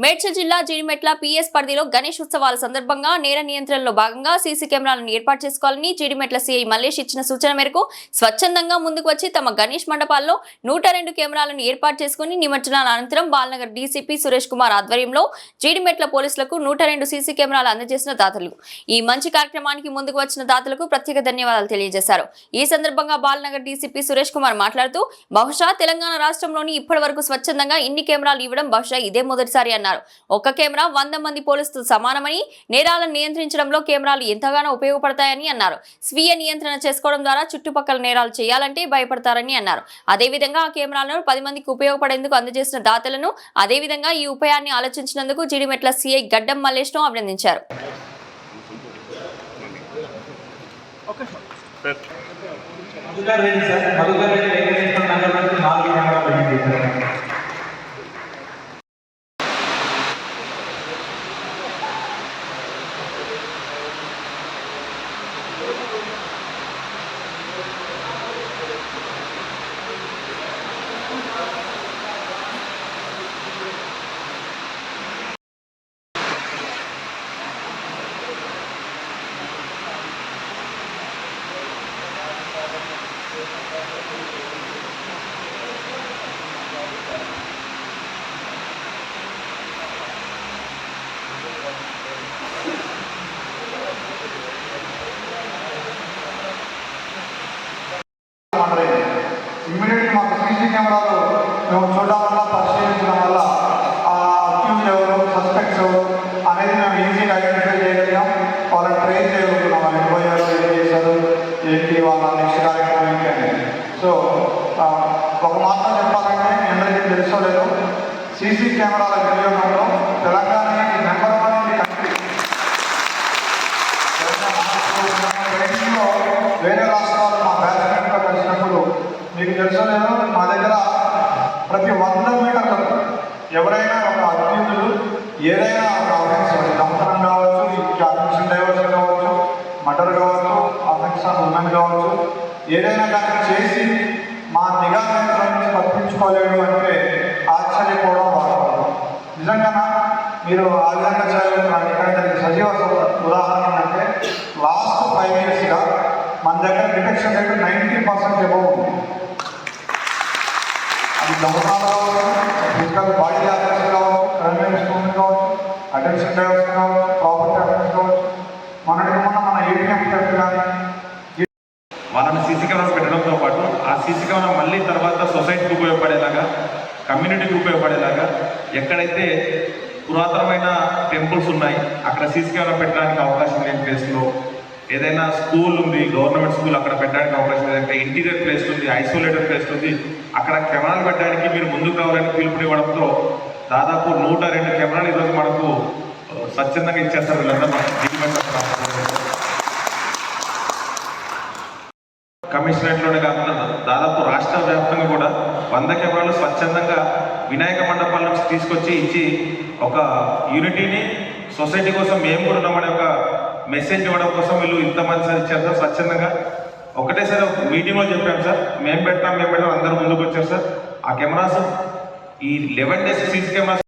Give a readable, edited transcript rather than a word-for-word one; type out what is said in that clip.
మేడ్చల్ జిల్లా జీడిమెట్ల పిఎస్ పరిధిలో గణేష్ ఉత్సవాల సందర్భంగా నేర నియంత్రణలో భాగంగా సీసీ కెమెరాలను ఏర్పాటు చేసుకోవాలని జీడిమెట్ల సీఐ మల్లేష్ ఇచ్చిన సూచన మేరకు స్వచ్ఛందంగా ముందుకు వచ్చి తమ గణేష్ మండపాల్లో 102 కెమెరాలను ఏర్పాటు చేసుకుని నిమజ్జనాల అనంతరం బాలనగర్ డీసీపీ సురేష్ కుమార్ ఆధ్వర్యంలో జీడిమెట్ల పోలీసులకు 102 సీసీ కెమెరాలు అందజేసిన దాతలు ఈ మంచి కార్యక్రమానికి ముందుకు వచ్చిన దాతలకు ప్రత్యేక ధన్యవాదాలు తెలియజేశారు। ఈ సందర్భంగా బాలనగర్ డీసీపీ సురేష్ కుమార్ మాట్లాడుతూ బహుశా తెలంగాణ రాష్ట్రంలోని ఇప్పటివరకు స్వచ్ఛందంగా ఇన్ని కెమెరాలు ఇవ్వడం బహుశా ఇదే మొదటిసారి అన్నారు। ఒక్క కెమెరా 100 మంది పోలీసులతో సమానమని నేరాలను నియంత్రించడంలో కెమెరాలు ఎంతగానో ఉపయోగపడతాయని అన్నారు। స్వీయ నియంత్రణ చేసుకోవడం ద్వారా చుట్టుపక్కల నేరాలు చేయాలంటే భయపడతారని అన్నారు। అదేవిధంగా ఆ కెమెరాలను 10 మందికి ఉపయోగపడేందుకు అందజేసిన దాతలను అదేవిధంగా ఈ ఉపాయాన్ని ఆలోచించినందుకు జీడిమెట్ల సీఐ గడ్డం మల్లేష్ను అభినందించారు। ఇమ్మీడియట్లీ మాకు సీసీ కెమెరాలు మేము చూడడం వల్ల పరిశీలించడం వల్ల ఆ అక్యూజ్ ఎవరు సస్పెక్ట్స్ ఎవరు అనేది మేము ఈజీగా ఐడెంటిఫై చేయగలిగాం, వాళ్ళని ట్రైన్ చేయగలుగుతున్నాం, వాళ్ళు పోయారు ఏం చేశారు ఏంటి వాళ్ళ నెక్స్ట్ కార్యక్రమం ఏంటి అనేది। సో ఒక మాత్రం చెప్పాలంటే మీ అందరికీ తెలుసో లేదు, సీసీ కెమెరాల వినియోగంలో Telangana number 1 in the country. ట్రైనింగ్లో వేరే రాష్ట్రాలు మా బ్యాచ్మెంట్లో కలిసినప్పుడు మీకు తెలుసో లేదు, మా దగ్గర ప్రతి 100 మీటర్లకు ఎవరైనా ఒక అక్యూజులు ఏదైనా ఒక ఆఫెన్స్ దొంగతనం కావచ్చు, అడ్మిషన్ డైవర్షన్ కావచ్చు, మర్డర్ కావచ్చు, ఆఫెన్స్ ఆన్ ఉమెన్ కావచ్చు, ఏదైనా కానీ చేసి మా నిఘా కేంద్రం నుంచి తప్పించుకోలేడు అంటే ఆశ్చర్యపోవడం వాడతారు। నిజంగా మీరు ఆ విధంగా చేయగలుగుతున్నారు। ఇక్కడ దానికి సజీవ ఉదాహరణ అంటే లాస్ట్ 5 ఇయర్స్గా మన దగ్గర డిటెక్షన్ రేట్ 90% ఎబవ్ ఉంది। అది దొంగతనాలు కావచ్చు, ఫిజికల్ బాడీ ల్యాబెస్ కావచ్చు, క్రైమ్ స్టూడెంట్ కావచ్చు, అటెన్షన్ డైవర్షన్ కావచ్చు, ప్రాపర్టీ అఫెన్స్ కావచ్చు, మొన్న మన ఏటీఎం థెఫ్ట్ కానీ వాళ్ళని సీసీ కెమెరా పెట్టడంతో పాటు ఆ సీసీ కెమెరా మళ్ళీ తర్వాత సొసైటీకి ఉపయోగపడేలాగా, కమ్యూనిటీకి ఉపయోగపడేలాగా, ఎక్కడైతే పురాతనమైన టెంపుల్స్ ఉన్నాయి అక్కడ సీసీ కెమెరా పెట్టడానికి అవకాశం లేని ప్లేస్లో, ఏదైనా స్కూల్ ఉంది గవర్నమెంట్ స్కూల్ అక్కడ పెట్టడానికి అవకాశం లేదంటే ఇంటీరియర్ ప్లేస్ ఉంది, ఐసోలేటెడ్ ప్లేస్ ఉంది, అక్కడ కెమెరాలు పెట్టడానికి మీరు ముందుకు రావాలని పిలుపునివ్వడంతో దాదాపు 102 కెమెరాలు ఈరోజు మనకు స్వచ్ఛందంగా ఇచ్చేస్తారు వీళ్ళందరూ। కమిషనరేట్లోనే కాకుండా దాదాపు రాష్ట్ర వ్యాప్తంగా కూడా 100 కెమెరాలు స్వచ్ఛందంగా వినాయక మండపాల నుంచి తీసుకొచ్చి ఇచ్చి ఒక యూనిటీని సొసైటీ కోసం మేము కూడా ఉన్నామనే ఒక మెసేజ్ ఇవ్వడం కోసం వీళ్ళు ఇంతమంది సార్ ఇచ్చారు సార్ స్వచ్ఛందంగా। ఒకటేసారి మీటింగ్లో చెప్పాం సార్, మేము పెడతాం అందరూ ముందుకు వచ్చారు సార్। ఆ కెమెరాస్ ఈ 11 డేస్ సీసీ కెమెరాస్